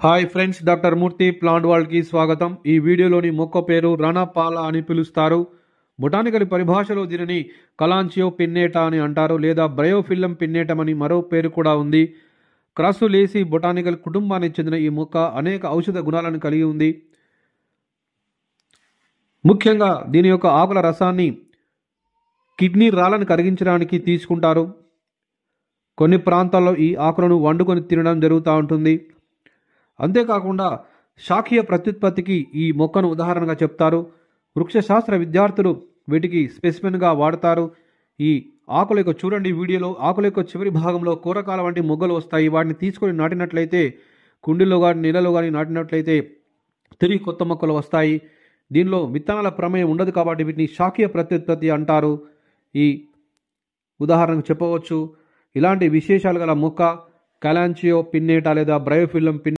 Hi friends, doctor మూర్తి plant వరల్డ్కి స్వాగతం. ఈ వీడియోలోని మొక్క పేరు రణపాల అని పిలుస్తారు. బొటానికల్ పరిభాషలో దీనిని కలాంచియో పిన్నేటా అని అంటారు, లేదా బ్రయోఫిల్లం పిన్నేటం అని మరో పేరు కూడా ఉంది. క్రాసులేసి బొటానికల్ కుటుంబానికి చెందిన ఈ మొక్క అనేక ఔషధ గుణాలను కలిగి ఉంది. ముఖ్యంగా దీని యొక్క ఆకుల రసాన్ని కిడ్నీ రాళ్ళను కరిగించడానికి తీసుకుంటారు. కొన్ని ప్రాంతాల్లో ఈ ఆకులను వండుకొని తినడం జరుగుతూ ఉంటుంది. అంతేకాకుండా శాఖీయ ప్రత్యుత్పత్తికి ఈ మొక్కను ఉదాహరణగా చెప్తారు. వృక్షశాస్త్ర విద్యార్థులు వీటికి స్పెసిమెన్గా వాడతారు. ఈ ఆకుల యొక్క చూడండి వీడియోలో ఆకుల యొక్క చివరి భాగంలో కూరకాల వంటి మొగ్గలు వస్తాయి. వాటిని తీసుకొని నాటినట్లయితే, కుండీలో కానీ నీళ్ళలో కానీ నాటినట్లయితే తిరిగి కొత్త మొక్కలు వస్తాయి. దీనిలో విత్తనాల ప్రమేయం ఉండదు కాబట్టి వీటిని శాఖీయ ప్రత్యుత్పత్తి అంటారు. ఈ ఉదాహరణకు చెప్పవచ్చు. ఇలాంటి విశేషాలు గల మొక్క కలాంచియో పిన్నేటా లేదా బ్రయోఫిల్లం